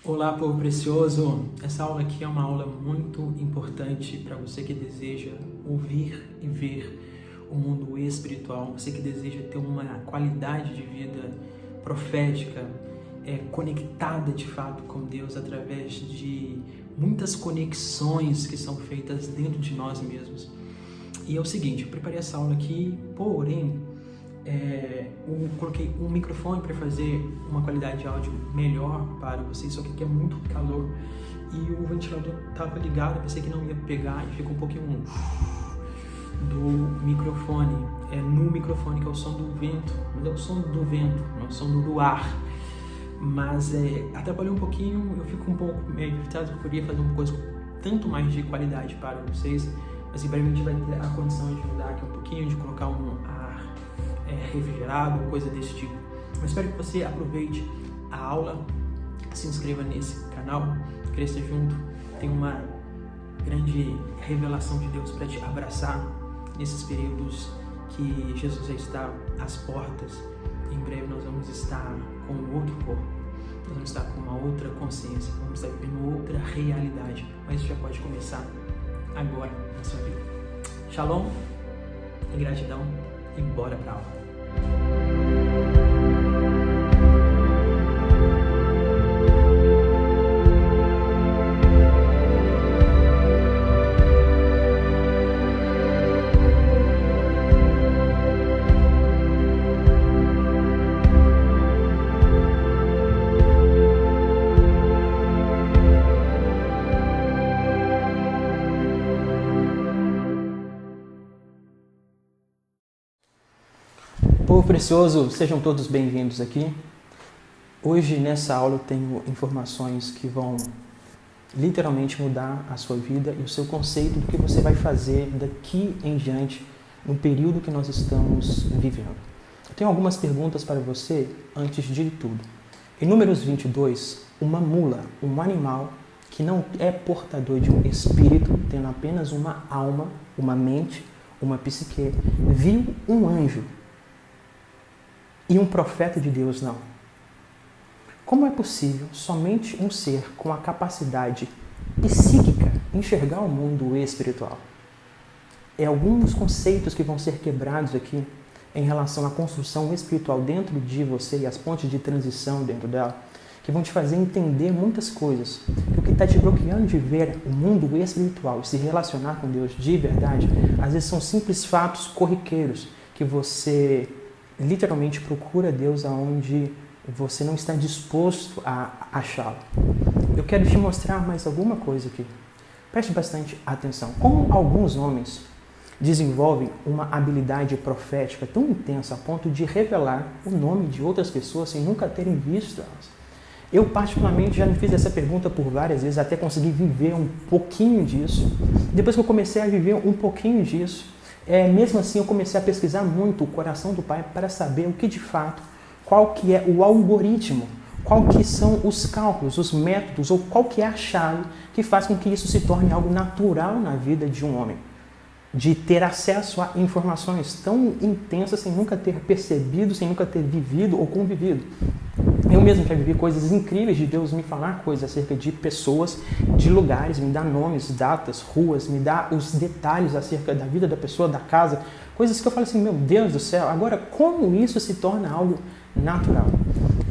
Olá, povo precioso! Essa aula aqui é uma aula muito importante para você que deseja ouvir e ver o mundo espiritual, você que deseja ter uma qualidade de vida profética, conectada de fato com Deus através de muitas conexões que são feitas dentro de nós mesmos. E é o seguinte, eu preparei essa aula aqui, porém, eu coloquei um microfone para fazer uma qualidade de áudio melhor para vocês, só que aqui é muito calor e o ventilador estava ligado, eu pensei que não ia pegar e ficou um pouquinho do microfone. É no microfone que é o som do vento, mas é o som do vento, não é o som do ar. Mas atrapalhou um pouquinho, eu fico um pouco meio irritado, eu queria fazer uma coisa com tanto mais de qualidade para vocês, mas em breve a gente vai ter a condição de mudar aqui um pouquinho, de colocar um ar refrigerado, coisa desse tipo. Eu espero que você aproveite a aula, se inscreva nesse canal, cresça junto, tem uma grande revelação de Deus para te abraçar nesses períodos que Jesus já está às portas. Em breve nós vamos estar com outro corpo, nós vamos estar com uma outra consciência, vamos estar vivendo outra realidade, mas isso já pode começar agora na sua vida. Shalom e gratidão e bora pra aula. Povo precioso, sejam todos bem-vindos aqui. Hoje, nessa aula, eu tenho informações que vão literalmente mudar a sua vida e o seu conceito do que você vai fazer daqui em diante no período que nós estamos vivendo. Eu tenho algumas perguntas para você antes de tudo. Em Números 22, uma mula, um animal que não é portador de um espírito, tendo apenas uma alma, uma mente, uma psique, viu um anjo. E um profeta de Deus não. Como é possível somente um ser com a capacidade psíquica enxergar o mundo espiritual? Alguns conceitos que vão ser quebrados aqui em relação à construção espiritual dentro de você e as pontes de transição dentro dela, que vão te fazer entender muitas coisas. O que está te bloqueando de ver o mundo espiritual e se relacionar com Deus de verdade, às vezes são simples fatos corriqueiros que você literalmente procura Deus aonde você não está disposto a achá-lo. Eu quero te mostrar mais alguma coisa aqui. Preste bastante atenção. Como alguns homens desenvolvem uma habilidade profética tão intensa a ponto de revelar o nome de outras pessoas sem nunca terem visto elas. Eu, particularmente, já me fiz essa pergunta por várias vezes, até conseguir viver um pouquinho disso. Depois que eu comecei a viver um pouquinho disso, mesmo assim eu comecei a pesquisar muito o coração do Pai para saber o que de fato, qual que é o algoritmo, qual que são os cálculos, os métodos, ou qual que é a chave que faz com que isso se torne algo natural na vida de um homem. De ter acesso a informações tão intensas sem nunca ter percebido, sem nunca ter vivido ou convivido. Eu mesmo já vivi coisas incríveis de Deus me falar coisas acerca de pessoas, de lugares, me dar nomes, datas, ruas, me dar os detalhes acerca da vida da pessoa, da casa, coisas que eu falo assim, meu Deus do céu, agora como isso se torna algo natural?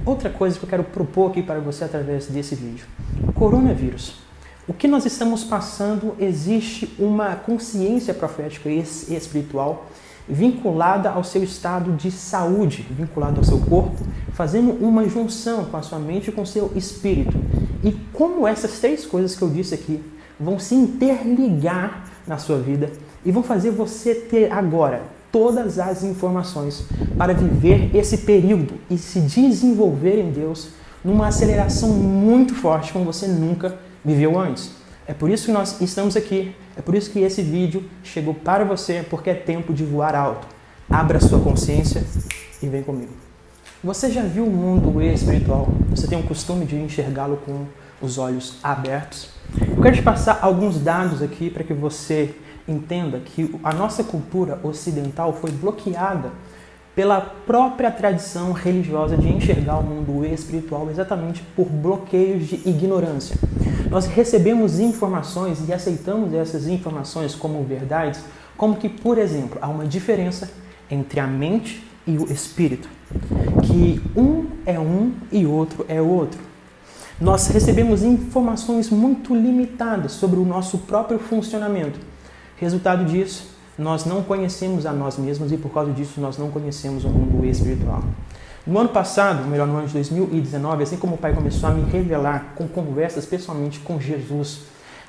Outra coisa que eu quero propor aqui para você através desse vídeo, coronavírus. O que nós estamos passando, existe uma consciência profética e espiritual vinculada ao seu estado de saúde, vinculada ao seu corpo, fazendo uma junção com a sua mente e com o seu espírito. E como essas três coisas que eu disse aqui vão se interligar na sua vida e vão fazer você ter agora todas as informações para viver esse período e se desenvolver em Deus numa aceleração muito forte como você nunca viveu antes. É por isso que nós estamos aqui, é por isso que esse vídeo chegou para você, porque é tempo de voar alto. Abra sua consciência e vem comigo. Você já viu o mundo espiritual? Você tem o costume de enxergá-lo com os olhos abertos? Eu quero te passar alguns dados aqui para que você entenda que a nossa cultura ocidental foi bloqueada pela própria tradição religiosa de enxergar o mundo espiritual exatamente por bloqueios de ignorância. Nós recebemos informações e aceitamos essas informações como verdades, como que, por exemplo, há uma diferença entre a mente e o espírito, que um é um e outro é outro. Nós recebemos informações muito limitadas sobre o nosso próprio funcionamento. Resultado disso, nós não conhecemos a nós mesmos e por causa disso nós não conhecemos o mundo espiritual. No ano passado, melhor, no ano de 2019, assim como o Pai começou a me revelar com conversas pessoalmente com Jesus,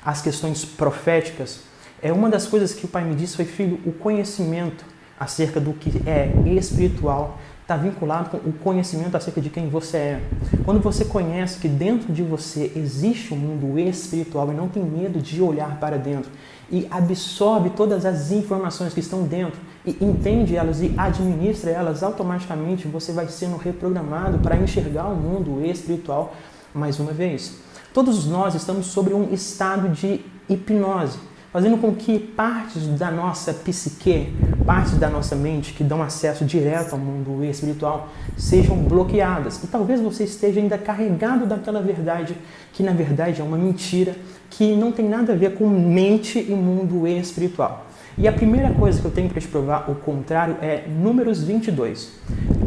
as questões proféticas, uma das coisas que o Pai me disse foi: filho, o conhecimento acerca do que é espiritual está vinculado com o conhecimento acerca de quem você é. Quando você conhece que dentro de você existe um mundo espiritual e não tem medo de olhar para dentro e absorve todas as informações que estão dentro e entende elas e administra elas, automaticamente você vai sendo reprogramado para enxergar o mundo espiritual mais uma vez. Todos nós estamos sobre um estado de hipnose, fazendo com que partes da nossa psique, partes da nossa mente que dão acesso direto ao mundo espiritual sejam bloqueadas. E talvez você esteja ainda carregado daquela verdade, que na verdade é uma mentira, que não tem nada a ver com mente e mundo espiritual. E a primeira coisa que eu tenho para te provar o contrário é Números 22.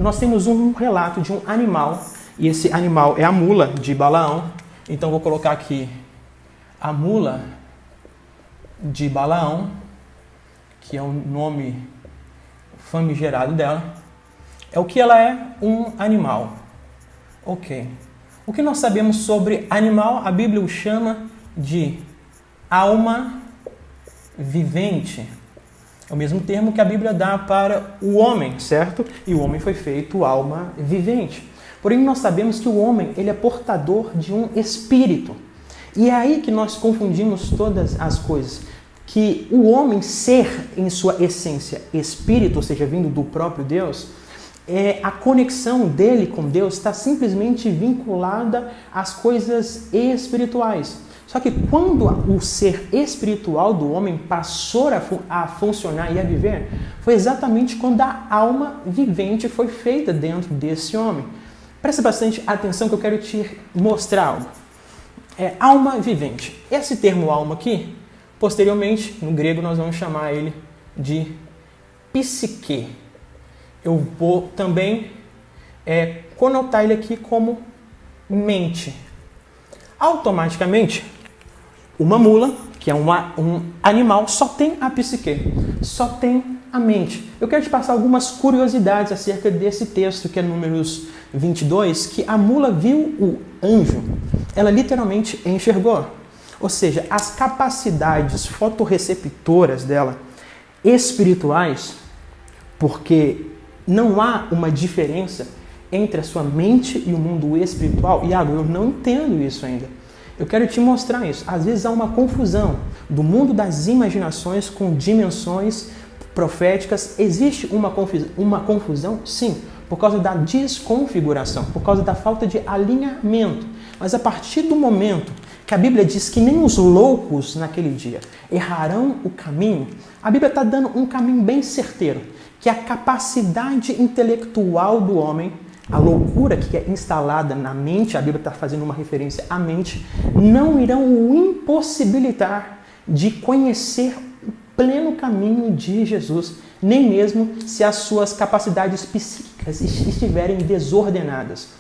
Nós temos um relato de um animal, e esse animal é a mula de Balaão. Então vou colocar aqui a mula de Balaão, que é o nome famigerado dela. É o que ela é, um animal. Ok. O que nós sabemos sobre animal? A Bíblia o chama de alma vivente. É o mesmo termo que a Bíblia dá para o homem, certo? E o homem foi feito alma vivente. Porém, nós sabemos que o homem ele é portador de um espírito. E é aí que nós confundimos todas as coisas. Que o homem ser, em sua essência, espírito, ou seja, vindo do próprio Deus, a conexão dele com Deus está simplesmente vinculada às coisas espirituais. Só que quando o ser espiritual do homem passou a funcionar e a viver, foi exatamente quando a alma vivente foi feita dentro desse homem. Presta bastante atenção que eu quero te mostrar algo. Alma vivente. Esse termo alma aqui, posteriormente, no grego, nós vamos chamar ele de psique. Eu vou também conotar ele aqui como mente. Automaticamente, uma mula, que é um animal, só tem a psique, só tem a mente. Eu quero te passar algumas curiosidades acerca desse texto, que é Números 22, que a mula viu o anjo. Ela literalmente enxergou. Ou seja, as capacidades fotorreceptoras dela, espirituais, porque não há uma diferença entre a sua mente e o mundo espiritual. Iago, eu não entendo isso ainda. Eu quero te mostrar isso. Às vezes há uma confusão do mundo das imaginações com dimensões proféticas. Existe uma confusão? Sim, por causa da desconfiguração, por causa da falta de alinhamento. Mas a partir do momento que a Bíblia diz que nem os loucos naquele dia errarão o caminho, a Bíblia está dando um caminho bem certeiro, que a capacidade intelectual do homem, a loucura que é instalada na mente, a Bíblia está fazendo uma referência à mente, não irão o impossibilitar de conhecer o pleno caminho de Jesus, nem mesmo se as suas capacidades psíquicas estiverem desordenadas.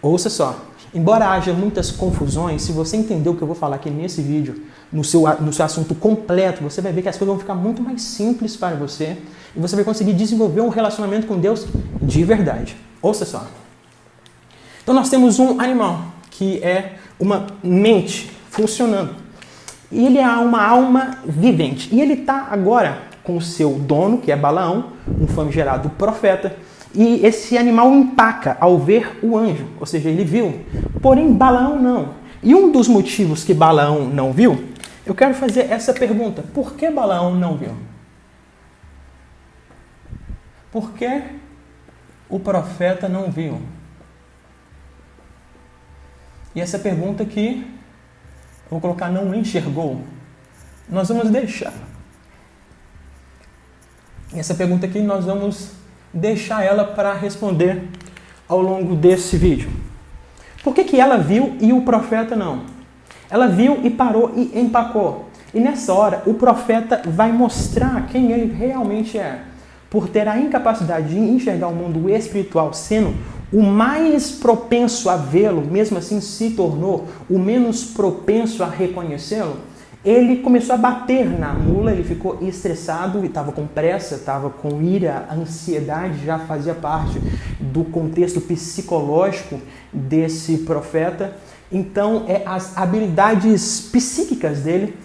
Ouça só, embora haja muitas confusões, se você entender o que eu vou falar aqui nesse vídeo, no seu assunto completo, você vai ver que as coisas vão ficar muito mais simples para você e você vai conseguir desenvolver um relacionamento com Deus de verdade. Ouça só. Então nós temos um animal que é uma mente funcionando. E ele é uma alma vivente. E ele está agora com o seu dono, que é Balaão, um famigerado profeta. E esse animal empaca ao ver o anjo. Ou seja, ele viu. Porém, Balaão não. E um dos motivos que Balaão não viu, eu quero fazer essa pergunta. Por que Balaão não viu? Por que o profeta não viu? E essa pergunta aqui, eu vou colocar não enxergou. Nós vamos deixar. E essa pergunta aqui nós vamos deixar ela para responder ao longo desse vídeo. Por que ela viu e o profeta não? Ela viu e parou e empacou. E nessa hora, o profeta vai mostrar quem ele realmente é. Por ter a incapacidade de enxergar o mundo espiritual sendo o mais propenso a vê-lo, mesmo assim se tornou o menos propenso a reconhecê-lo, ele começou a bater na mula, ele ficou estressado, estava com pressa, estava com ira, a ansiedade já fazia parte do contexto psicológico desse profeta. Então, as habilidades psíquicas dele,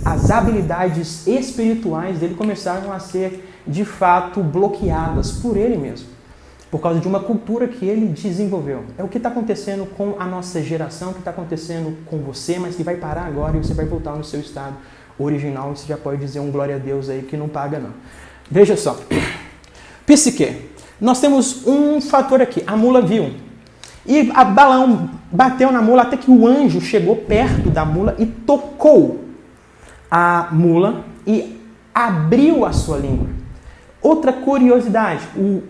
as habilidades espirituais dele começaram a ser, de fato, bloqueadas por ele mesmo, por causa de uma cultura que ele desenvolveu. É o que está acontecendo com a nossa geração, o que está acontecendo com você, mas que vai parar agora e você vai voltar no seu estado original. Você já pode dizer um glória a Deus aí que não paga não. Veja só. Psique. Nós temos um fator aqui. A mula viu. E a Balaão bateu na mula até que o anjo chegou perto da mula e tocou a mula e abriu a sua língua. Outra curiosidade,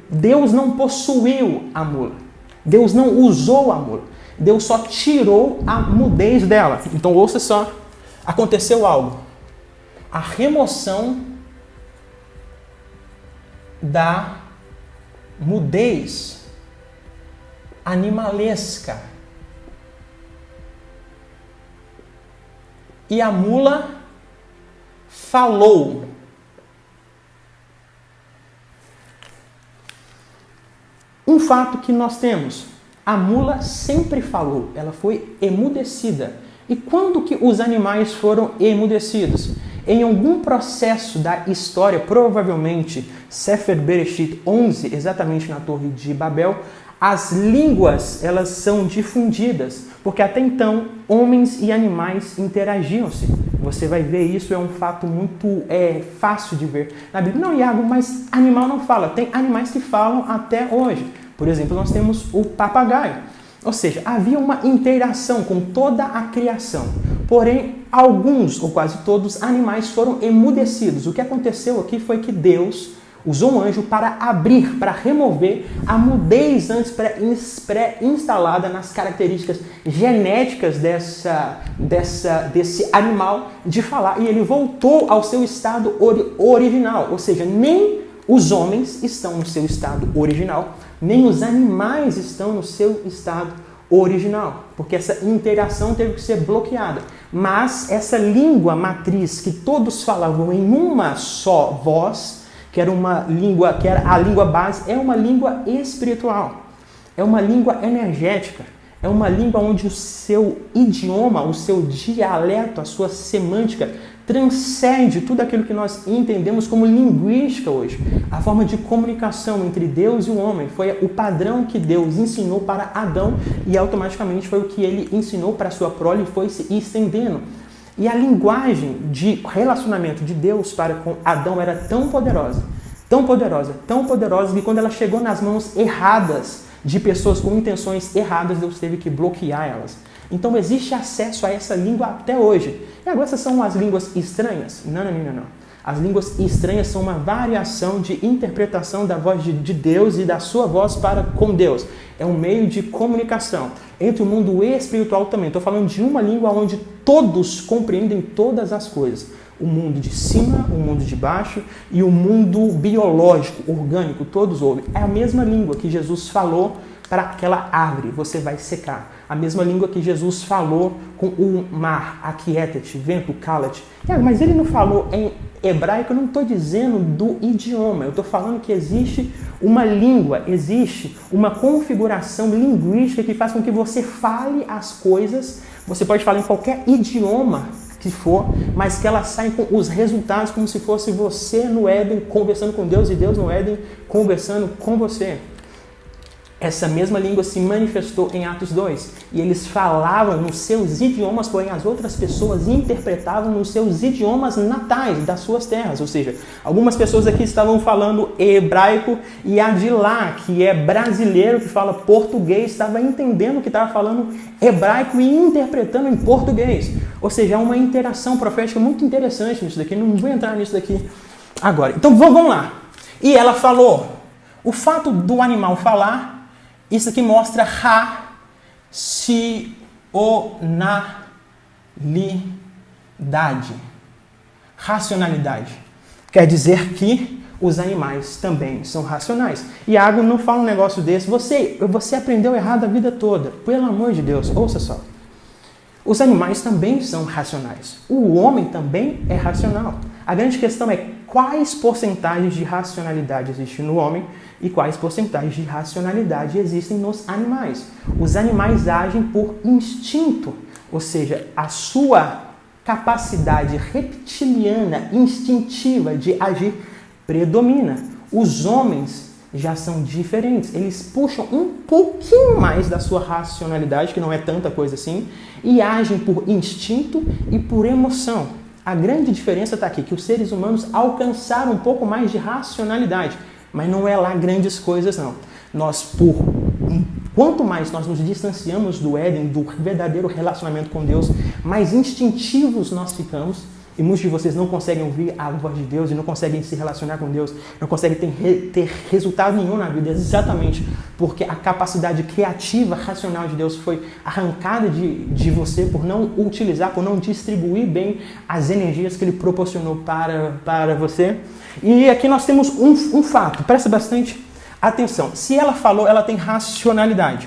Deus não possuiu a mula. Deus não usou a mula. Deus só tirou a mudez dela. Então ouça só, aconteceu algo. A remoção da mudez animalesca. E a mula falou. Um fato que nós temos, a mula sempre falou, ela foi emudecida. E quando que os animais foram emudecidos? Em algum processo da história, provavelmente Sefer Bereshit 11, exatamente na Torre de Babel, as línguas elas são difundidas, porque até então homens e animais interagiam-se. Você vai ver isso, é um fato muito fácil de ver na Bíblia. Não, Iago, mas animal não fala. Tem animais que falam até hoje. Por exemplo, nós temos o papagaio. Ou seja, havia uma interação com toda a criação. Porém, alguns, ou quase todos, animais foram emudecidos. O que aconteceu aqui foi que Deus usou um anjo para abrir, para remover a mudez antes pré-instalada nas características genéticas desse animal de falar. E ele voltou ao seu estado original. Ou seja, nem os homens estão no seu estado original, nem os animais estão no seu estado original, porque essa interação teve que ser bloqueada. Mas essa língua matriz que todos falavam em uma só voz, que era a língua base, é uma língua espiritual, é uma língua energética, é uma língua onde o seu idioma, o seu dialeto, a sua semântica transcende tudo aquilo que nós entendemos como linguística hoje. A forma de comunicação entre Deus e o homem foi o padrão que Deus ensinou para Adão e automaticamente foi o que ele ensinou para a sua prole e foi se estendendo. E a linguagem de relacionamento de Deus para com Adão era tão poderosa, que quando ela chegou nas mãos erradas de pessoas com intenções erradas, Deus teve que bloquear elas. Então existe acesso a essa língua até hoje. E agora essas são as línguas estranhas? Não. As línguas estranhas são uma variação de interpretação da voz de Deus e da sua voz para com Deus. É um meio de comunicação entre o mundo espiritual também. Estou falando de uma língua onde todos compreendem todas as coisas. O mundo de cima, o mundo de baixo e o mundo biológico, orgânico, todos ouvem. É a mesma língua que Jesus falou para aquela árvore, você vai secar. A mesma língua que Jesus falou com o mar, aquieta-te, vento, cala-te. Mas ele não falou em hebraico, eu não estou dizendo do idioma, eu estou falando que existe uma língua, existe uma configuração linguística que faz com que você fale as coisas, você pode falar em qualquer idioma que for, mas que elas saem com os resultados como se fosse você no Éden conversando com Deus e Deus no Éden conversando com você. Essa mesma língua se manifestou em Atos 2. E eles falavam nos seus idiomas, porém as outras pessoas interpretavam nos seus idiomas natais das suas terras. Ou seja, algumas pessoas aqui estavam falando hebraico e a de lá, que é brasileiro, que fala português, estava entendendo que estava falando hebraico e interpretando em português. Ou seja, há uma interação profética muito interessante nisso daqui. Não vou entrar nisso daqui agora. Então vamos lá. E ela falou. O fato do animal falar, isso aqui mostra racionalidade. Quer dizer que os animais também são racionais. Iago não fala um negócio desse. Você aprendeu errado a vida toda. Pelo amor de Deus, ouça só. Os animais também são racionais. O homem também é racional. A grande questão é quais porcentagens de racionalidade existem no homem e quais porcentagens de racionalidade existem nos animais. Os animais agem por instinto, ou seja, a sua capacidade reptiliana, instintiva de agir predomina. Os homens já são diferentes. Eles puxam um pouquinho mais da sua racionalidade, que não é tanta coisa assim, e agem por instinto e por emoção. A grande diferença está aqui, que os seres humanos alcançaram um pouco mais de racionalidade, mas não é lá grandes coisas não. Quanto mais nós nos distanciamos do Éden, do verdadeiro relacionamento com Deus, mais instintivos nós ficamos. E muitos de vocês não conseguem ouvir a voz de Deus e não conseguem se relacionar com Deus, não conseguem ter resultado nenhum na vida, exatamente porque a capacidade criativa, racional de Deus foi arrancada de você por não utilizar, por não distribuir bem as energias que Ele proporcionou para você. E aqui nós temos um fato, presta bastante atenção. Se ela falou, ela tem racionalidade.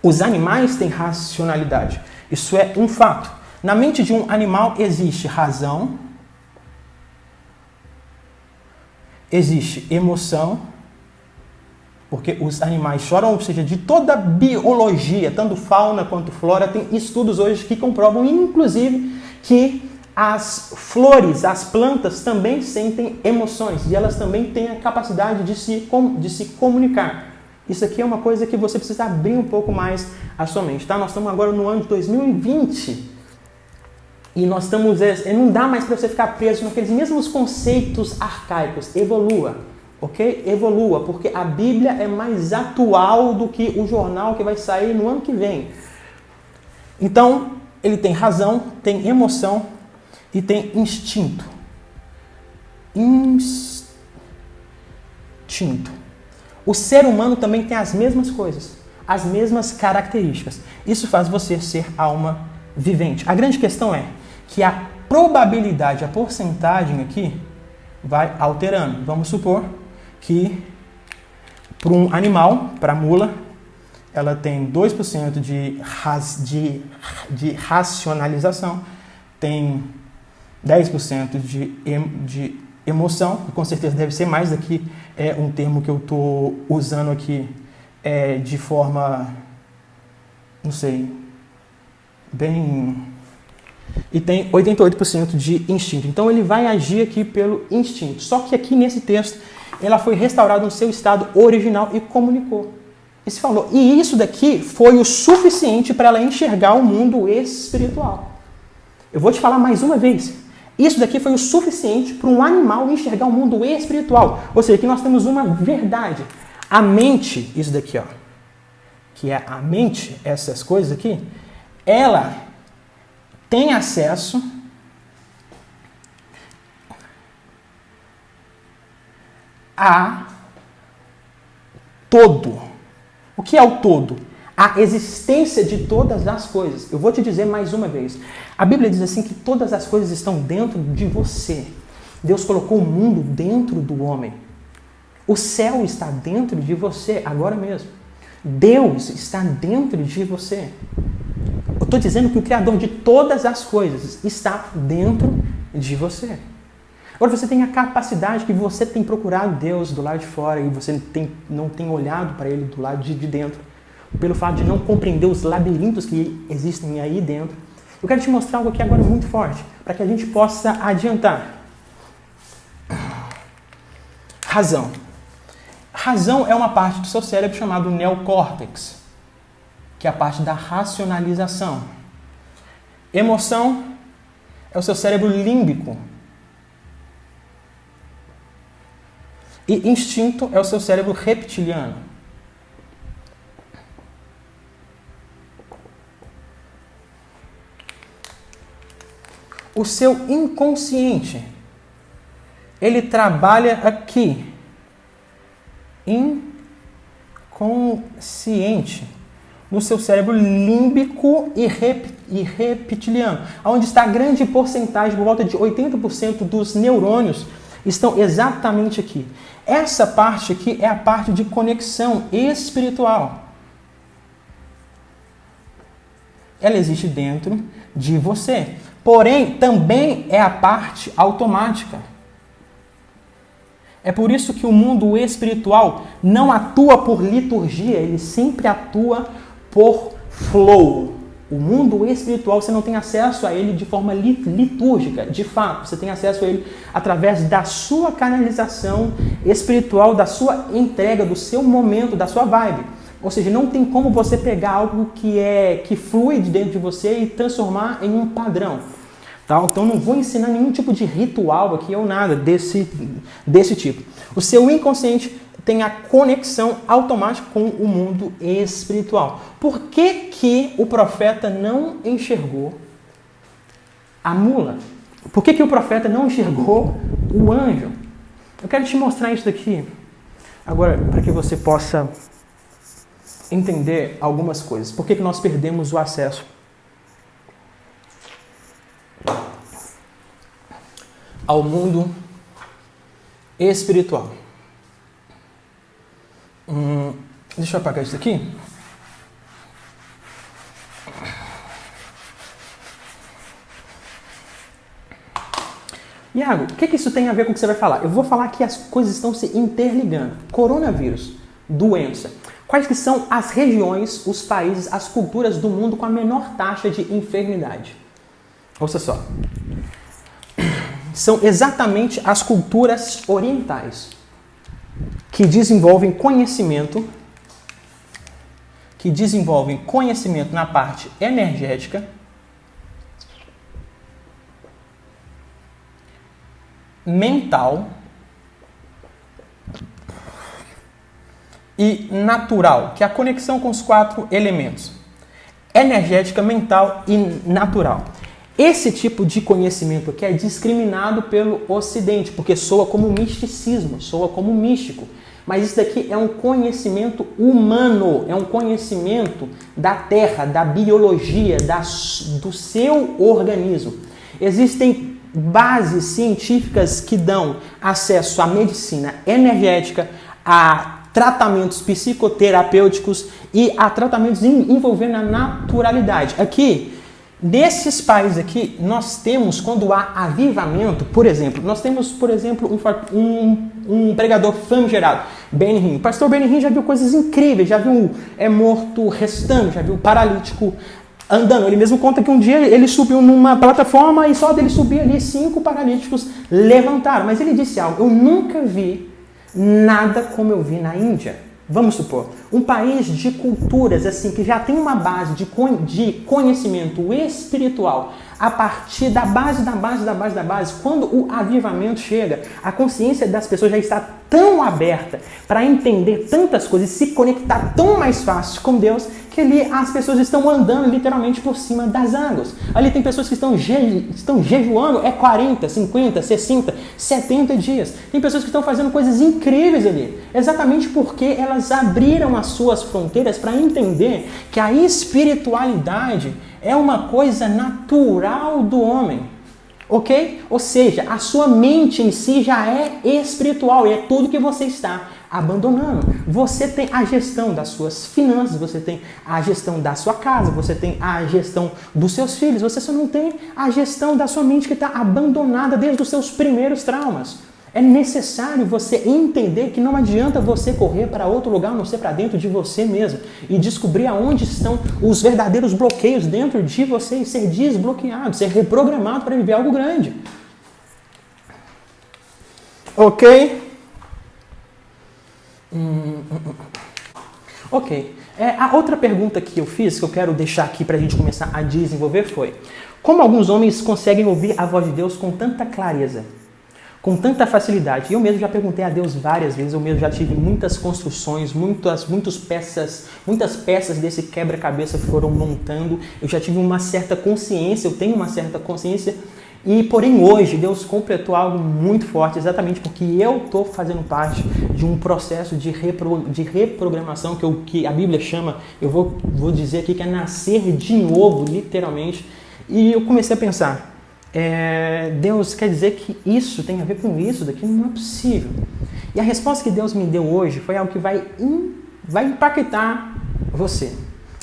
Os animais têm racionalidade. Isso é um fato. Na mente de um animal existe razão, existe emoção, porque os animais choram, ou seja, de toda a biologia, tanto fauna quanto flora, tem estudos hoje que comprovam, inclusive, que as flores, as plantas também sentem emoções e elas também têm a capacidade de se comunicar. Isso aqui é uma coisa que você precisa abrir um pouco mais a sua mente, tá? Nós estamos agora no ano de 2020 e nós estamos... Não dá mais para você ficar preso naqueles mesmos conceitos arcaicos. Evolua, ok? Evolua, porque a Bíblia é mais atual do que o jornal que vai sair no ano que vem. Então, ele tem razão, tem emoção e tem instinto. Instinto. O ser humano também tem as mesmas coisas, as mesmas características. Isso faz você ser alma vivente. A grande questão é que a probabilidade, a porcentagem aqui vai alterando. Vamos supor que para um animal, para a mula, ela tem 2% de racionalização, tem 10% de emoção, que com certeza deve ser mais, daqui é um termo que eu estou usando aqui de forma, não sei, bem... E tem 88% de instinto. Então ele vai agir aqui pelo instinto. Só que aqui nesse texto, ela foi restaurada no seu estado original e comunicou. E se falou. E isso daqui foi o suficiente para ela enxergar o mundo espiritual. Eu vou te falar mais uma vez. Isso daqui foi o suficiente para um animal enxergar o mundo espiritual. Ou seja, aqui nós temos uma verdade. A mente, isso daqui, ó, que é a mente, essas coisas aqui, ela tem acesso a todo. O que é o todo? A existência de todas as coisas. Eu vou te dizer mais uma vez. A Bíblia diz assim que todas as coisas estão dentro de você. Deus colocou o mundo dentro do homem. O céu está dentro de você agora mesmo. Deus está dentro de você. Eu estou dizendo que o Criador de todas as coisas está dentro de você. Agora você tem a capacidade que você tem procurado Deus do lado de fora e você não tem olhado para Ele do lado de dentro, pelo fato de não compreender os labirintos que existem aí dentro. Eu quero te mostrar algo aqui agora muito forte, para que a gente possa adiantar. Razão. Razão é uma parte do seu cérebro chamado neocórtex, que é a parte da racionalização. Emoção é o seu cérebro límbico. E instinto é o seu cérebro reptiliano. O seu inconsciente, ele trabalha aqui, inconsciente, no seu cérebro límbico e reptiliano, onde está a grande porcentagem, por volta de 80% dos neurônios estão exatamente aqui. Essa parte aqui é a parte de conexão espiritual. Ela existe dentro de você. Porém, também é a parte automática. É por isso que o mundo espiritual não atua por liturgia, ele sempre atua por flow. O mundo espiritual, você não tem acesso a ele de forma litúrgica, de fato. Você tem acesso a ele através da sua canalização espiritual, da sua entrega, do seu momento, da sua vibe. Ou seja, não tem como você pegar algo que flui de dentro de você e transformar em um padrão. Tá? Então não vou ensinar nenhum tipo de ritual aqui ou nada desse tipo. O seu inconsciente tem a conexão automática com o mundo espiritual. Por que o profeta não enxergou a mula? Por que o profeta não enxergou o anjo? Eu quero te mostrar isso daqui agora para que você possa entender algumas coisas. Por que nós perdemos o acesso ao mundo espiritual? Deixa eu apagar isso aqui. Iago, o que isso tem a ver com o que você vai falar? Eu vou falar que as coisas estão se interligando. Coronavírus, doença. Quais que são as regiões, os países, as culturas do mundo com a menor taxa de enfermidade? Ouça só. São exatamente as culturas orientais que desenvolvem conhecimento na parte energética, mental e natural, que é a conexão com os 4 elementos: energética, mental e natural. Esse tipo de conhecimento aqui é discriminado pelo Ocidente, porque soa como misticismo, soa como místico. Mas isso daqui é um conhecimento humano, é um conhecimento da terra, da biologia, do seu organismo. Existem bases científicas que dão acesso à medicina energética, a tratamentos psicoterapêuticos e a tratamentos envolvendo a naturalidade. Aqui, nesses países aqui, nós temos, quando há avivamento, por exemplo, um pregador famigerado, Benny Hinn. O pastor Benny Hinn já viu coisas incríveis, já viu morto restando, já viu paralítico andando. Ele mesmo conta que um dia ele subiu numa plataforma e só dele subir ali 5 paralíticos levantaram. Mas ele disse algo: eu nunca vi nada como eu vi na Índia. Vamos supor, um país de culturas assim que já tem uma base de conhecimento espiritual a partir da base, quando o avivamento chega, a consciência das pessoas já está tão aberta para entender tantas coisas e se conectar tão mais fácil com Deus, que ali as pessoas estão andando literalmente por cima das águas. Ali tem pessoas que estão jejuando 40, 50, 60, 70 dias. Tem pessoas que estão fazendo coisas incríveis ali, exatamente porque elas abriram as suas fronteiras para entender que a espiritualidade é uma coisa natural do homem, ok? Ou seja, a sua mente em si já é espiritual e é tudo que você está abandonando. Você tem a gestão das suas finanças, você tem a gestão da sua casa, você tem a gestão dos seus filhos, você só não tem a gestão da sua mente que está abandonada desde os seus primeiros traumas. É necessário você entender que não adianta você correr para outro lugar, a não ser para dentro de você mesmo e descobrir aonde estão os verdadeiros bloqueios dentro de você e ser desbloqueado, ser reprogramado para viver algo grande. Ok? Ok. A outra pergunta que eu fiz, que eu quero deixar aqui para a gente começar a desenvolver foi: como alguns homens conseguem ouvir a voz de Deus com tanta clareza? Com tanta facilidade? Eu mesmo já perguntei a Deus várias vezes, eu mesmo já tive muitas construções, muitas peças desse quebra-cabeça foram montando, eu já tive uma certa consciência, eu tenho uma certa consciência E, porém, hoje, Deus completou algo muito forte, exatamente porque eu estou fazendo parte de um processo de reprogramação, que a Bíblia chama, eu vou dizer aqui, que é nascer de novo, literalmente. E eu comecei a pensar, Deus quer dizer que isso tem a ver com isso daqui? Não é possível. E a resposta que Deus me deu hoje foi algo que vai impactar você.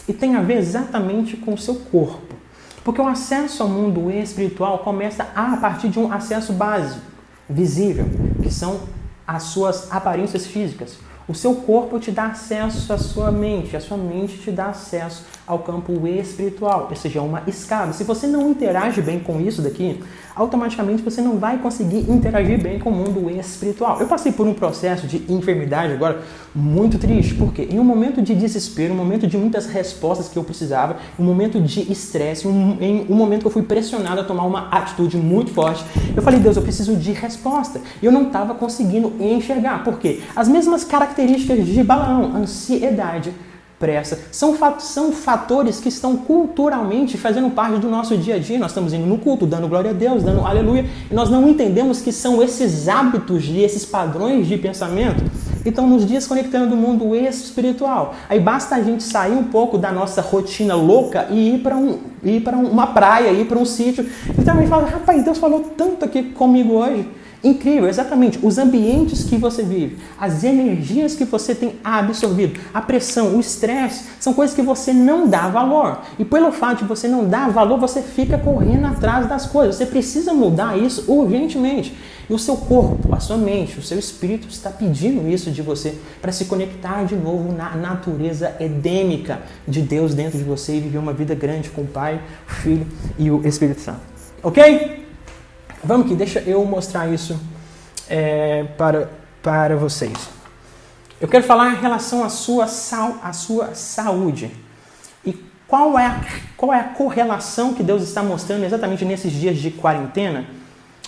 E tem a ver exatamente com o seu corpo. Porque o acesso ao mundo espiritual começa a partir de um acesso básico, visível, que são as suas aparências físicas. O seu corpo te dá acesso à sua mente, a sua mente te dá acesso ao campo espiritual, ou seja, uma escada. Se você não interage bem com isso daqui, automaticamente você não vai conseguir interagir bem com o mundo espiritual. Eu passei por um processo de enfermidade agora muito triste, porque em um momento de desespero, um momento de muitas respostas que eu precisava, um momento de estresse, em um momento que eu fui pressionado a tomar uma atitude muito forte, eu falei, Deus, eu preciso de resposta. E eu não estava conseguindo enxergar. Por quê? As mesmas características de Balaão, ansiedade, pressa, são fatores que estão culturalmente fazendo parte do nosso dia a dia. Nós estamos indo no culto, dando glória a Deus, dando aleluia, e nós não entendemos que são esses hábitos e esses padrões de pensamento que estão nos desconectando do mundo espiritual. Aí basta a gente sair um pouco da nossa rotina louca e ir para uma praia, ir para um sítio, e também falar, rapaz, Deus falou tanto aqui comigo hoje. Incrível, exatamente. Os ambientes que você vive, as energias que você tem absorvido, a pressão, o estresse, são coisas que você não dá valor. E pelo fato de você não dar valor, você fica correndo atrás das coisas. Você precisa mudar isso urgentemente. E o seu corpo, a sua mente, o seu espírito está pedindo isso de você para se conectar de novo na natureza edêmica de Deus dentro de você e viver uma vida grande com o Pai, o Filho e o Espírito Santo. Ok? Vamos aqui, deixa eu mostrar isso para vocês. Eu quero falar em relação à sua saúde. E qual é a correlação que Deus está mostrando exatamente nesses dias de quarentena?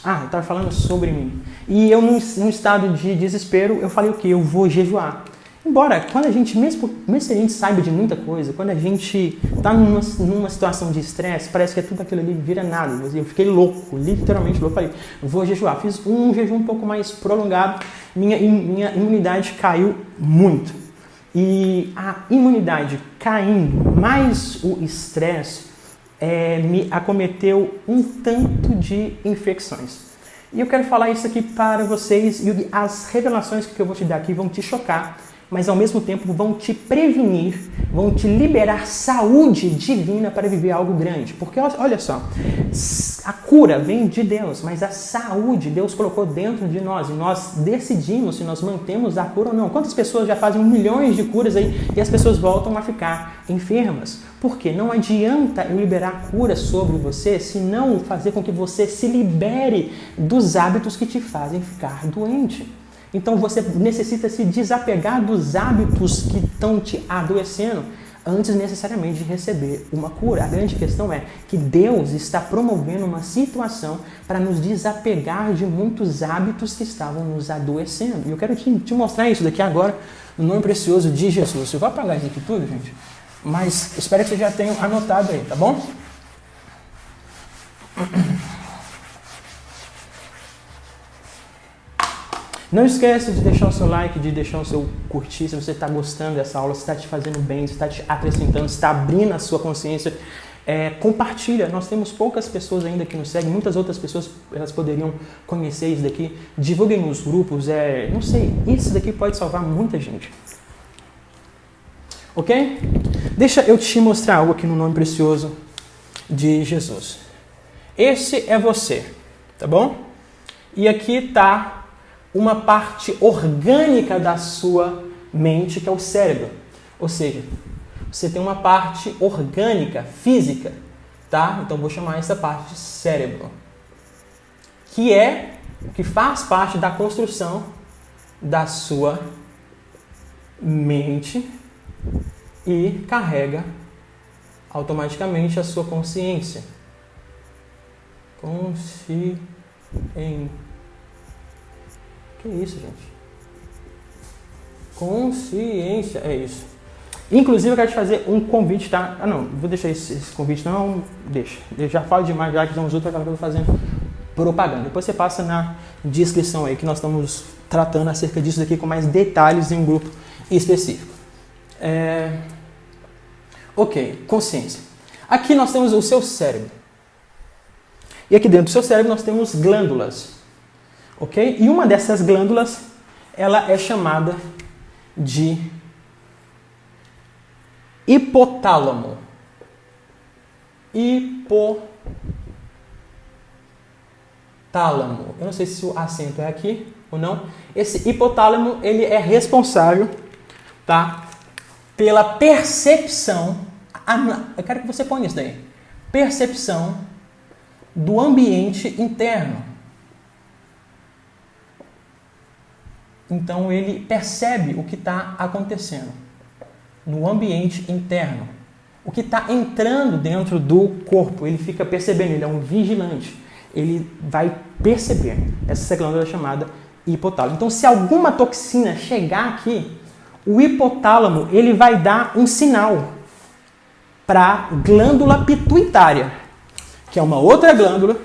Eu estava falando sobre mim. E eu, num estado de desespero, eu falei o quê? Eu vou jejuar. Embora, quando a gente, mesmo que a gente saiba de muita coisa, quando a gente está numa situação de estresse, parece que tudo aquilo ali vira nada. Eu fiquei louco, literalmente louco. Falei, eu vou jejuar. Fiz um jejum um pouco mais prolongado, minha imunidade caiu muito. E a imunidade caindo, mais o estresse, me acometeu um tanto de infecções. E eu quero falar isso aqui para vocês, e as revelações que eu vou te dar aqui vão te chocar, mas ao mesmo tempo vão te prevenir, vão te liberar saúde divina para viver algo grande. Porque olha só, a cura vem de Deus, mas a saúde Deus colocou dentro de nós e nós decidimos se nós mantemos a cura ou não. Quantas pessoas já fazem milhões de curas aí e as pessoas voltam a ficar enfermas? Porque não adianta eu liberar cura sobre você se não fazer com que você se libere dos hábitos que te fazem ficar doente. Então você necessita se desapegar dos hábitos que estão te adoecendo antes necessariamente de receber uma cura. A grande questão é que Deus está promovendo uma situação para nos desapegar de muitos hábitos que estavam nos adoecendo. E eu quero te mostrar isso daqui agora, no nome precioso de Jesus. Eu vou apagar isso aqui tudo, gente, mas espero que vocês já tenham anotado aí, tá bom? Não esqueça de deixar o seu like, de deixar o seu curtir, se você está gostando dessa aula, se está te fazendo bem, se está te acrescentando, se está abrindo a sua consciência. Compartilha, nós temos poucas pessoas ainda que nos seguem, muitas outras pessoas elas poderiam conhecer isso daqui. Divulguem nos grupos, não sei, isso daqui pode salvar muita gente. Ok? Deixa eu te mostrar algo aqui no nome precioso de Jesus. Esse é você, tá bom? E aqui está uma parte orgânica da sua mente, que é o cérebro. Ou seja, você tem uma parte orgânica, física, tá? Então vou chamar essa parte de cérebro, que faz parte da construção da sua mente e carrega automaticamente a sua consciência. Que isso, gente? Consciência, é isso. Inclusive, eu quero te fazer um convite, tá? Ah, não, vou deixar esse convite, não, deixa. Eu já falo demais, já que estamos outros, eu estou fazendo propaganda. Depois você passa na descrição aí, que nós estamos tratando acerca disso daqui com mais detalhes em um grupo específico. Ok, consciência. Aqui nós temos o seu cérebro. E aqui dentro do seu cérebro nós temos glândulas. Ok? E uma dessas glândulas, ela é chamada de hipotálamo. Hipotálamo. Eu não sei se o acento é aqui ou não. Esse hipotálamo, ele é responsável, tá, pela percepção. Eu quero que você ponha isso daí. Percepção do ambiente interno. Então ele percebe o que está acontecendo no ambiente interno. O que está entrando dentro do corpo, ele fica percebendo, ele é um vigilante. Ele vai perceber. Essa glândula é chamada hipotálamo. Então, se alguma toxina chegar aqui, o hipotálamo ele vai dar um sinal para a glândula pituitária, que é uma outra glândula.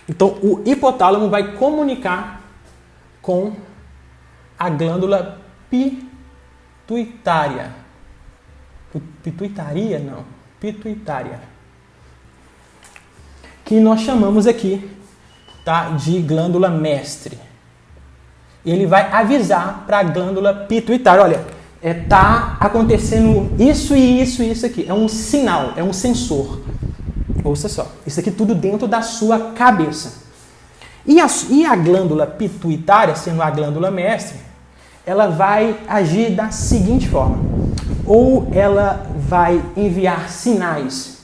Então, o hipotálamo vai comunicar com a glândula pituitária. Pituitaria? Não. Pituitária. Que nós chamamos aqui, tá, de glândula mestre. Ele vai avisar para a glândula pituitária, olha, tá acontecendo isso e isso e isso aqui. É um sinal, é um sensor. Ouça só, isso aqui tudo dentro da sua cabeça. E a glândula pituitária, sendo a glândula mestre, ela vai agir da seguinte forma. Ou ela vai enviar sinais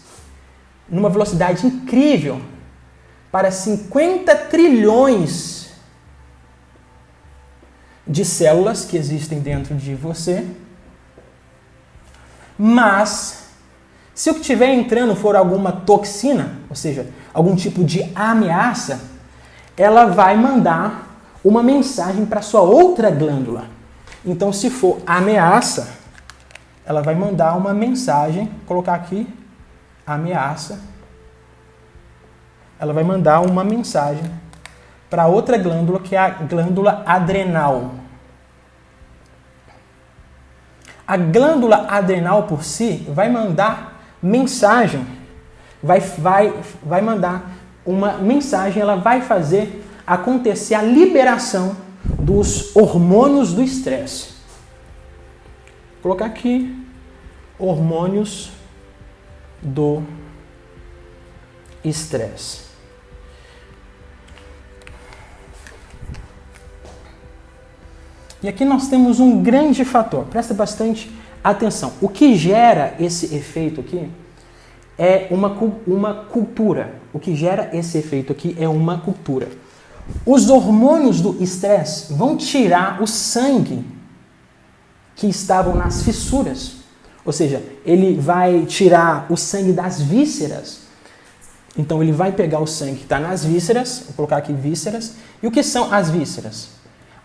numa velocidade incrível para 50 trilhões de células que existem dentro de você. Mas, se o que estiver entrando for alguma toxina, ou seja, algum tipo de ameaça, ela vai mandar uma mensagem para sua outra glândula. Então, se for ameaça, ela vai mandar uma mensagem, vou colocar aqui, ameaça. Ela vai mandar uma mensagem para outra glândula, que é a glândula adrenal. A glândula adrenal por si vai mandar mensagem, vai mandar uma mensagem, ela vai fazer acontecer a liberação dos hormônios do estresse. Vou colocar aqui hormônios do estresse. E aqui nós temos um grande fator, presta bastante atenção. O que gera esse efeito aqui é uma cultura. O que gera esse efeito aqui é uma cultura. Os hormônios do estresse vão tirar o sangue que estavam nas fissuras. Ou seja, ele vai tirar o sangue das vísceras. Então ele vai pegar o sangue que está nas vísceras, vou colocar aqui vísceras. E o que são as vísceras?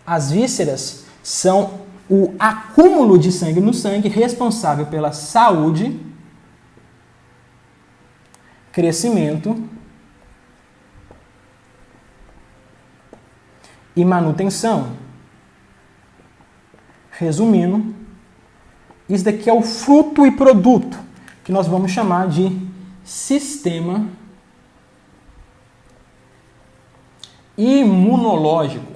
As vísceras são o acúmulo de sangue no sangue responsável pela saúde, crescimento e manutenção. Resumindo, isso daqui é o fruto e produto que nós vamos chamar de sistema imunológico.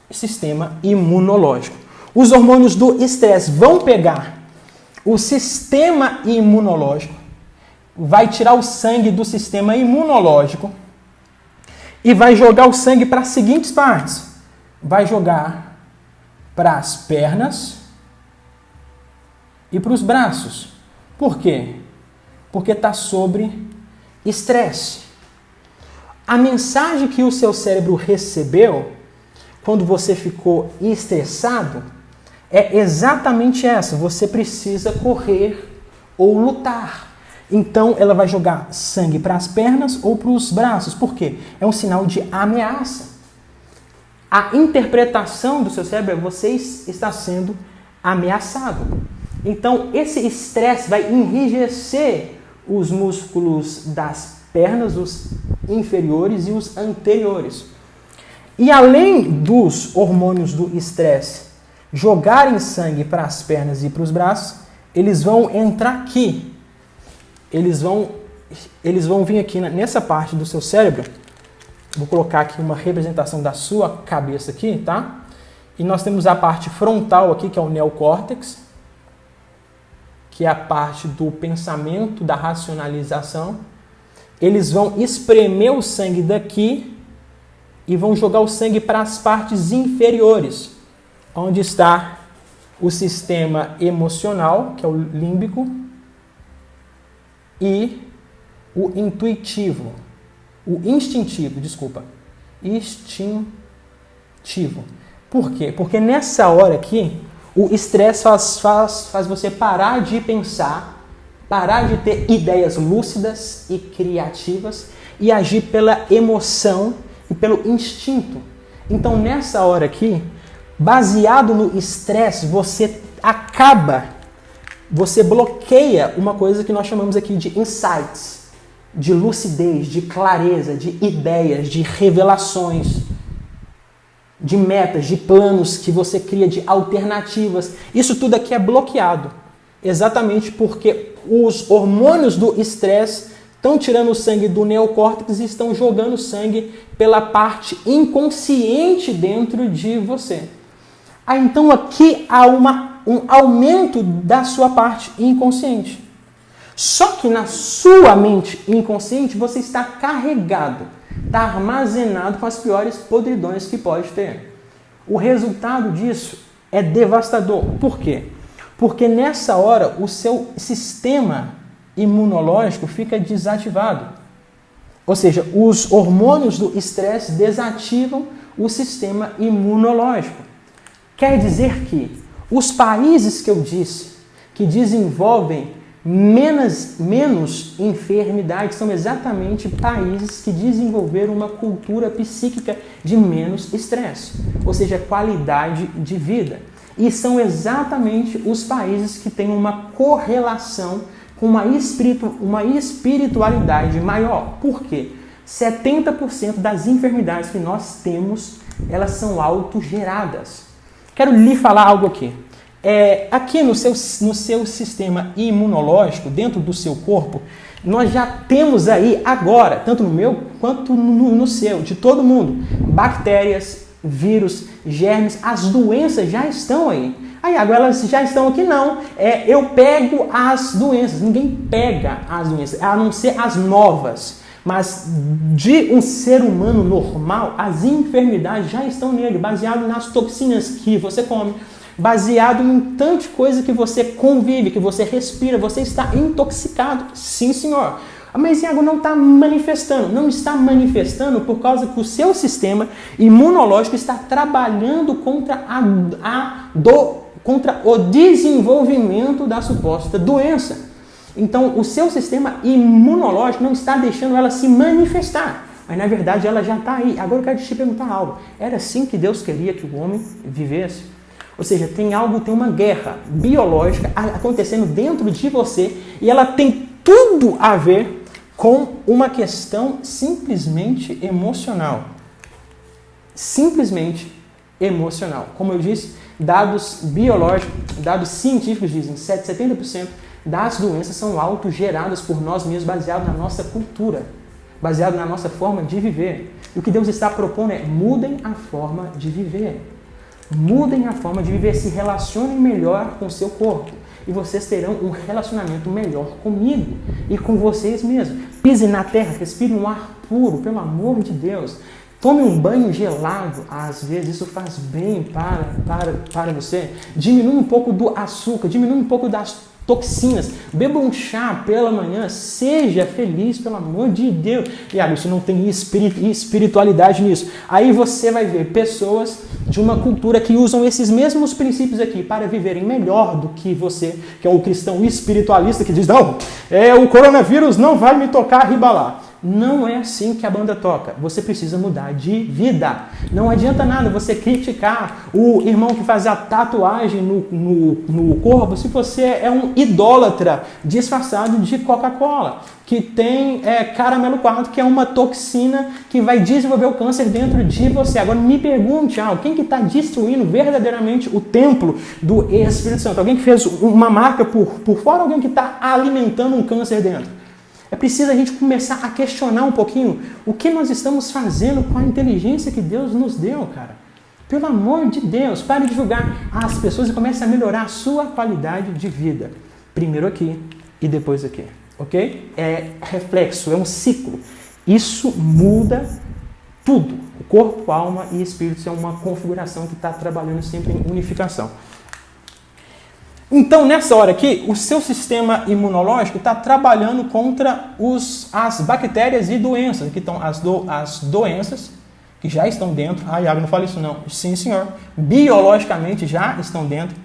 Sistema imunológico. Os hormônios do estresse vão pegar o sistema imunológico, vai tirar o sangue do sistema imunológico e vai jogar o sangue para as seguintes partes. Vai jogar para as pernas e para os braços. Por quê? Porque está sobre estresse. A mensagem que o seu cérebro recebeu quando você ficou estressado é exatamente essa. Você precisa correr ou lutar. Então ela vai jogar sangue para as pernas ou para os braços. Por quê? É um sinal de ameaça. a interpretação do seu cérebro é você está sendo ameaçado. Então, esse estresse vai enrijecer os músculos das pernas, os inferiores e os anteriores. E além dos hormônios do estresse jogarem sangue para as pernas e para os braços, eles vão entrar aqui. Eles vão vir aqui nessa parte do seu cérebro. Vou colocar aqui uma representação da sua cabeça aqui, tá? E nós temos a parte frontal aqui, que é o neocórtex, que é a parte do pensamento, da racionalização. Eles vão espremer o sangue daqui e vão jogar o sangue para as partes inferiores, onde está o sistema emocional, que é o límbico, e o instintivo. Por quê? Porque nessa hora aqui, o estresse faz você parar de pensar, parar de ter ideias lúcidas e criativas e agir pela emoção e pelo instinto. Então, nessa hora aqui, baseado no estresse, você bloqueia uma coisa que nós chamamos aqui de insights, de lucidez, de clareza, de ideias, de revelações, de metas, de planos que você cria, de alternativas. Isso tudo aqui é bloqueado, exatamente porque os hormônios do estresse estão tirando o sangue do neocórtex e estão jogando sangue pela parte inconsciente dentro de você. Então aqui há um aumento da sua parte inconsciente. Só que na sua mente inconsciente você está carregado, está armazenado com as piores podridões que pode ter. O resultado disso é devastador. Por quê? Porque nessa hora o seu sistema imunológico fica desativado. Ou seja, os hormônios do estresse desativam o sistema imunológico. Quer dizer que os países que eu disse que desenvolvem menos enfermidades são exatamente países que desenvolveram uma cultura psíquica de menos estresse, ou seja, qualidade de vida. E são exatamente os países que têm uma correlação com uma espiritualidade maior. Por quê? 70% das enfermidades que nós temos, elas são autogeradas. Quero lhe falar algo aqui. Aqui no seu sistema imunológico, dentro do seu corpo, nós já temos aí agora, tanto no meu quanto no seu, de todo mundo, bactérias, vírus, germes, as doenças já estão aí. Agora elas já estão aqui, não. Eu pego as doenças. Ninguém pega as doenças, a não ser as novas. Mas de um ser humano normal, as enfermidades já estão nele, baseado nas toxinas que você come, baseado em tanta coisa que você convive, que você respira, você está intoxicado. Sim, senhor. Mas Iago não está manifestando. Não está manifestando por causa que o seu sistema imunológico está trabalhando contra o desenvolvimento da suposta doença. Então, o seu sistema imunológico não está deixando ela se manifestar. Mas, na verdade, ela já está aí. Agora eu quero te perguntar algo. Era assim que Deus queria que o homem vivesse? Ou seja, tem uma guerra biológica acontecendo dentro de você e ela tem tudo a ver com uma questão simplesmente emocional. Simplesmente emocional. Como eu disse, dados biológicos, dados científicos dizem que 70% das doenças são autogeradas por nós mesmos, baseado na nossa cultura, baseado na nossa forma de viver. E o que Deus está propondo é: mudem a forma de viver. Mudem a forma de viver, se relacionem melhor com o seu corpo. E vocês terão um relacionamento melhor comigo e com vocês mesmos. Pisem na terra, respirem um ar puro, pelo amor de Deus. Tome um banho gelado, às vezes isso faz bem para você. Diminua um pouco do açúcar, diminua um pouco das toxinas. Beba um chá pela manhã, seja feliz, pelo amor de Deus. E isso não tem espiritualidade nisso. Aí você vai ver pessoas de uma cultura que usam esses mesmos princípios aqui para viverem melhor do que você, que é o cristão espiritualista que diz: não, o coronavírus não vai me tocar riba lá. não é assim que a banda toca. Você precisa mudar de vida. Não adianta nada você criticar o irmão que faz a tatuagem no corpo se você é um idólatra disfarçado de Coca-Cola, que tem caramelo 4, que é uma toxina que vai desenvolver o câncer dentro de você. Agora me pergunte, quem que está destruindo verdadeiramente o templo do Espírito Santo? Alguém que fez uma marca por fora, alguém que está alimentando um câncer dentro? É preciso a gente começar a questionar um pouquinho o que nós estamos fazendo com a inteligência que Deus nos deu, cara. Pelo amor de Deus, pare de julgar as pessoas e comece a melhorar a sua qualidade de vida. Primeiro aqui e depois aqui, ok? É reflexo, é um ciclo. Isso muda tudo. O corpo, alma e espírito é uma configuração que está trabalhando sempre em unificação. Então, nessa hora aqui, o seu sistema imunológico está trabalhando contra as bactérias e doenças, que estão as doenças que já estão dentro. Iago, não fala isso não. Sim, senhor. Biologicamente já estão dentro.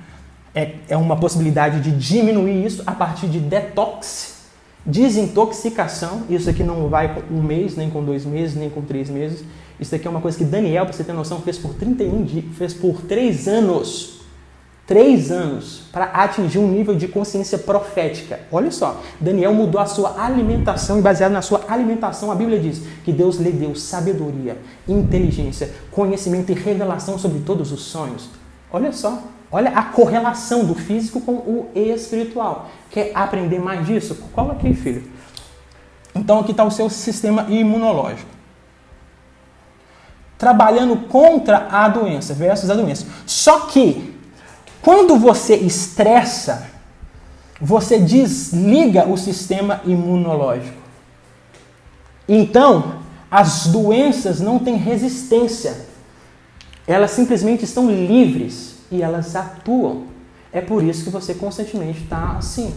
É uma possibilidade de diminuir isso a partir de detox, desintoxicação. Isso aqui não vai com 1 mês, nem com 2 meses, nem com 3 meses. Isso aqui é uma coisa que Daniel, para você ter noção, fez por 3 anos. 3 anos para atingir um nível de consciência profética. Olha só, Daniel mudou a sua alimentação e baseado na sua alimentação, a Bíblia diz que Deus lhe deu sabedoria, inteligência, conhecimento e revelação sobre todos os sonhos. Olha só, olha a correlação do físico com o espiritual. Quer aprender mais disso? Cola aqui, filho. Então aqui está o seu sistema imunológico. Trabalhando contra a doença, versus a doença. Só que quando você estressa, você desliga o sistema imunológico. Então, as doenças não têm resistência. Elas simplesmente estão livres e elas atuam. É por isso que você constantemente está assim.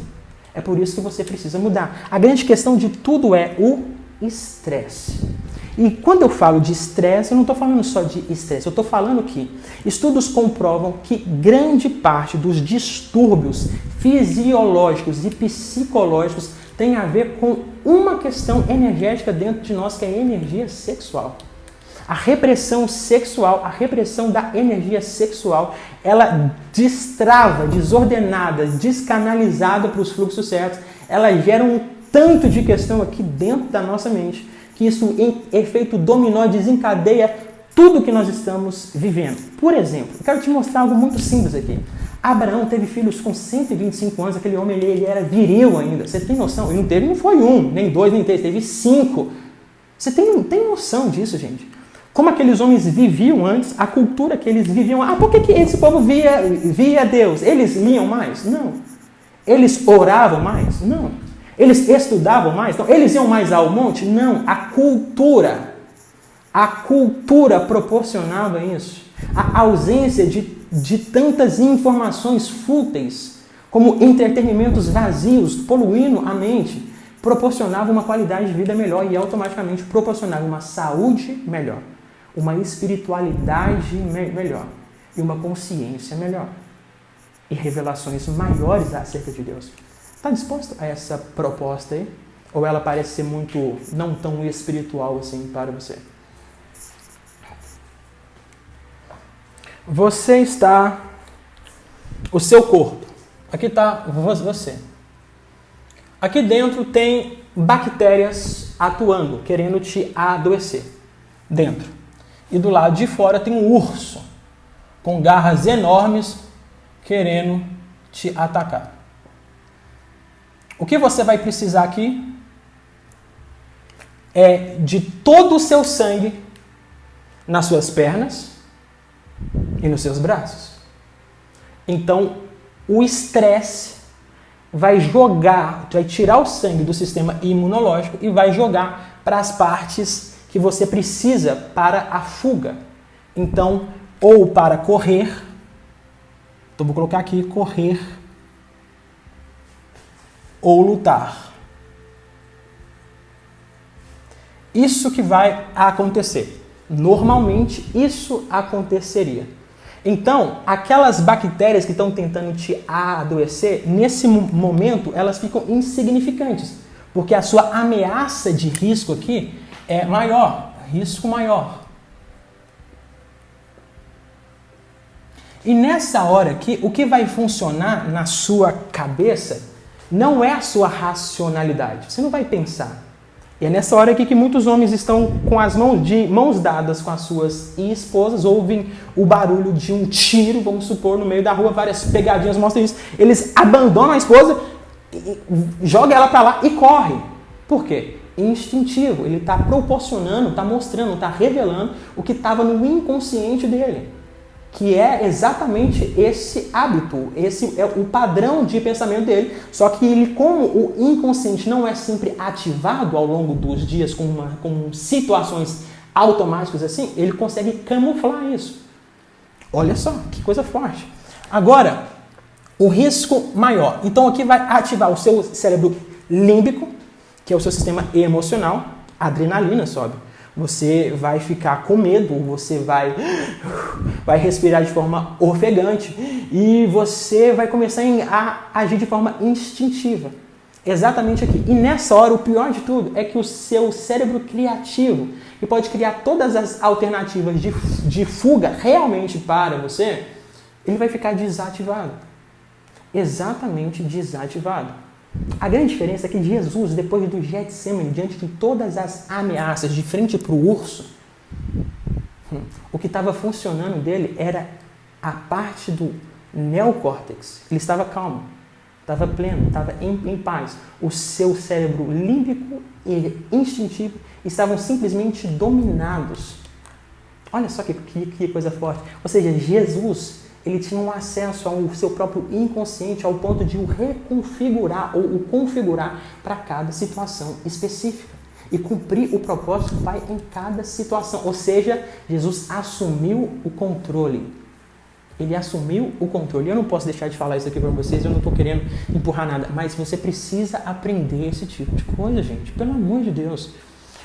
É por isso que você precisa mudar. A grande questão de tudo é o estresse. E quando eu falo de estresse, eu não estou falando só de estresse, eu estou falando que estudos comprovam que grande parte dos distúrbios fisiológicos e psicológicos tem a ver com uma questão energética dentro de nós, que é a energia sexual. A repressão sexual, a repressão da energia sexual, ela destrava, desordenada, descanalizada para os fluxos certos, ela gera um tanto de questão aqui dentro da nossa mente, que isso, em efeito dominó, desencadeia tudo que nós estamos vivendo. Por exemplo, eu quero te mostrar algo muito simples aqui. Abraão teve filhos com 125 anos, aquele homem ele era viril ainda. Você tem noção? Ele não teve, não foi 1, nem 2, nem 3, teve 5. Você tem noção disso, gente? Como aqueles homens viviam antes, a cultura que eles viviam. Por que esse povo via Deus? Eles liam mais? Não. Eles oravam mais? Não. Eles estudavam mais? Não. Eles iam mais ao monte? Não. A cultura proporcionava isso. A ausência de tantas informações fúteis, como entretenimentos vazios, poluindo a mente, proporcionava uma qualidade de vida melhor e automaticamente proporcionava uma saúde melhor, uma espiritualidade melhor e uma consciência melhor e revelações maiores acerca de Deus. Está disposto a essa proposta aí? Ou ela parece ser muito, não tão espiritual assim para você? Você está... O seu corpo. Aqui está você. Aqui dentro tem bactérias atuando, querendo te adoecer. Dentro. E do lado de fora tem um urso, com garras enormes, querendo te atacar. O que você vai precisar aqui é de todo o seu sangue nas suas pernas e nos seus braços. Então, o estresse vai tirar o sangue do sistema imunológico e vai jogar para as partes que você precisa para a fuga. Então, ou para correr, então vou colocar aqui, correr, ou lutar. Isso que vai acontecer. Normalmente, isso aconteceria. Então, aquelas bactérias que estão tentando te adoecer, nesse momento, elas ficam insignificantes. Porque a sua ameaça de risco aqui é maior, risco maior. E nessa hora aqui, o que vai funcionar na sua cabeça não é a sua racionalidade. Você não vai pensar. E é nessa hora aqui que muitos homens estão com as mãos dadas com as suas esposas, ouvem o barulho de um tiro, vamos supor, no meio da rua, várias pegadinhas mostram isso. Eles abandonam a esposa, jogam ela para lá e correm. Por quê? Instintivo. Ele está proporcionando, está mostrando, está revelando o que estava no inconsciente dele. Que é exatamente esse hábito, esse é o padrão de pensamento dele, só que ele, como o inconsciente não é sempre ativado ao longo dos dias com situações automáticas assim, ele consegue camuflar isso. Olha só, que coisa forte. Agora, o risco maior. Então aqui vai ativar o seu cérebro límbico, que é o seu sistema emocional, a adrenalina sobe. Você vai ficar com medo, você vai respirar de forma ofegante e você vai começar a agir de forma instintiva. Exatamente aqui. E nessa hora, o pior de tudo é que o seu cérebro criativo, que pode criar todas as alternativas de fuga realmente para você, ele vai ficar desativado. Exatamente desativado. A grande diferença é que Jesus, depois do Getsemane, diante de todas as ameaças de frente para o urso, o que estava funcionando dele era a parte do neocórtex. Ele estava calmo, estava pleno, estava em paz. O seu cérebro límbico e instintivo estavam simplesmente dominados. Olha só que coisa forte. Ou seja, Jesus, ele tinha um acesso ao seu próprio inconsciente ao ponto de o reconfigurar ou o configurar para cada situação específica e cumprir o propósito do Pai em cada situação. Ou seja, Jesus assumiu o controle. Ele assumiu o controle. Eu não posso deixar de falar isso aqui para vocês, eu não estou querendo empurrar nada, mas você precisa aprender esse tipo de coisa, gente. Pelo amor de Deus.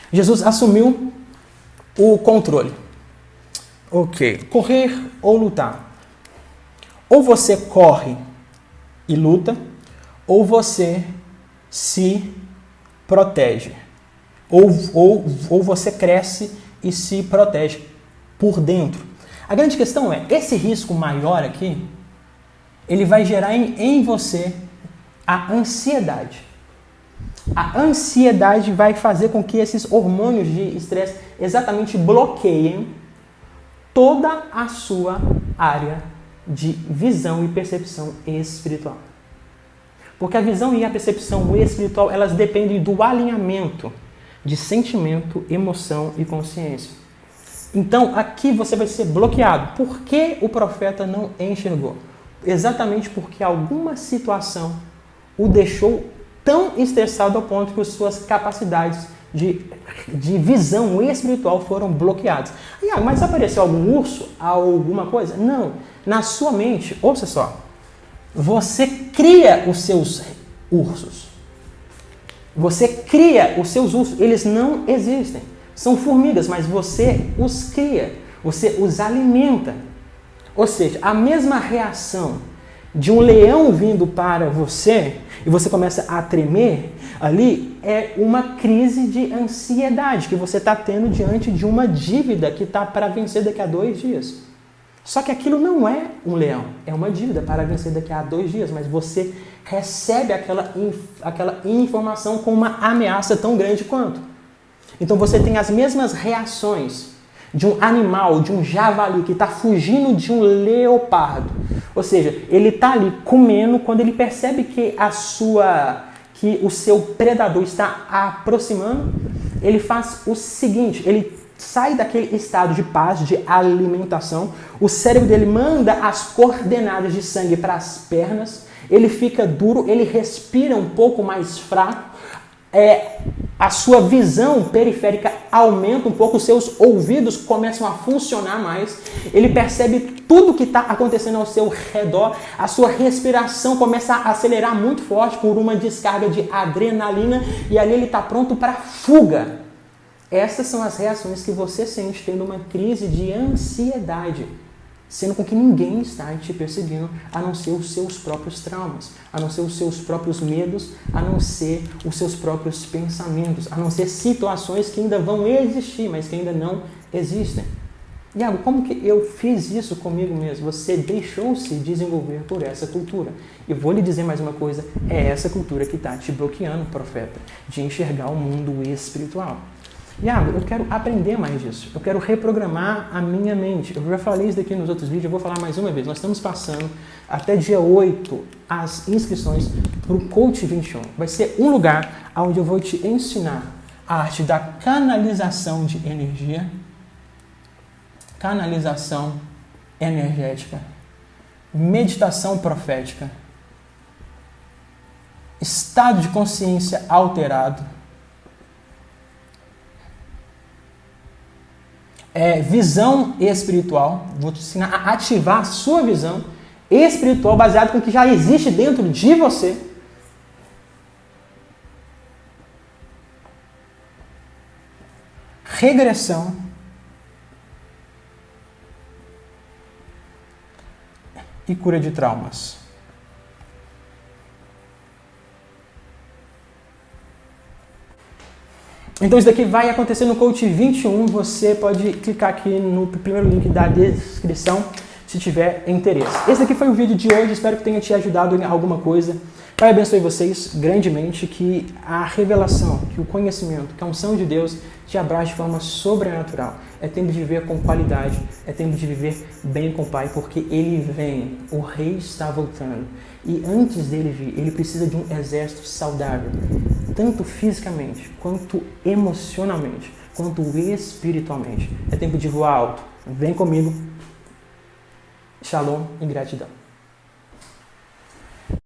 Jesus assumiu o controle. Ok. Correr ou lutar. Ou você corre e luta, ou você se protege. Ou você cresce e se protege por dentro. A grande questão é, esse risco maior aqui, ele vai gerar em você a ansiedade. A ansiedade vai fazer com que esses hormônios de estresse exatamente bloqueiem toda a sua área de visão e percepção espiritual. Porque a visão e a percepção espiritual, elas dependem do alinhamento de sentimento, emoção e consciência. Então, aqui você vai ser bloqueado. Por que o profeta não enxergou? Exatamente porque alguma situação o deixou tão estressado ao ponto que as suas capacidades de visão espiritual foram bloqueadas. Mas apareceu algum urso? Alguma coisa? Não. Na sua mente, ouça só, você cria os seus ursos. Você cria os seus ursos. Eles não existem. São formigas, mas você os cria. Você os alimenta. Ou seja, a mesma reação de um leão vindo para você e você começa a tremer, ali é uma crise de ansiedade que você está tendo diante de uma dívida que está para vencer daqui a 2 dias. Só que aquilo não é um leão, é uma dívida para vencer daqui a 2 dias, mas você recebe aquela informação com uma ameaça tão grande quanto. Então você tem as mesmas reações de um animal, de um javali que está fugindo de um leopardo. Ou seja, ele está ali comendo, quando ele percebe que o seu predador está aproximando, ele faz o seguinte, ele sai daquele estado de paz, de alimentação, o cérebro dele manda as coordenadas de sangue para as pernas, ele fica duro, ele respira um pouco mais fraco, a sua visão periférica aumenta um pouco, os seus ouvidos começam a funcionar mais, ele percebe tudo que está acontecendo ao seu redor, a sua respiração começa a acelerar muito forte por uma descarga de adrenalina e ali ele está pronto para fuga. Essas são as reações que você sente tendo uma crise de ansiedade. sendo com que ninguém está te perseguindo, a não ser os seus próprios traumas, a não ser os seus próprios medos, a não ser os seus próprios pensamentos, a não ser situações que ainda vão existir, mas que ainda não existem. Iago, como que eu fiz isso comigo mesmo? Você deixou-se desenvolver por essa cultura. Eu vou lhe dizer mais uma coisa, é essa cultura que está te bloqueando, profeta, de enxergar o mundo espiritual. Iago, eu quero aprender mais disso. Eu quero reprogramar a minha mente. Eu já falei isso daqui nos outros vídeos, eu vou falar mais uma vez. Nós estamos passando até dia 8 as inscrições para o Coach 21. Vai ser um lugar onde eu vou te ensinar a arte da canalização de energia, canalização energética, meditação profética, estado de consciência alterado, visão espiritual. Vou te ensinar a ativar a sua visão espiritual baseada no que já existe dentro de você. Regressão. E cura de traumas. Então isso daqui vai acontecer no Coach 21, você pode clicar aqui no primeiro link da descrição se tiver interesse. Esse daqui foi o vídeo de hoje, espero que tenha te ajudado em alguma coisa. Pai, abençoe vocês grandemente, que a revelação, que o conhecimento, que a unção de Deus te abrace de forma sobrenatural. É tempo de viver com qualidade, é tempo de viver bem com o Pai, porque Ele vem, o Rei está voltando. E antes dele vir, Ele precisa de um exército saudável, tanto fisicamente, quanto emocionalmente, quanto espiritualmente. É tempo de voar alto. Vem comigo. Shalom e gratidão.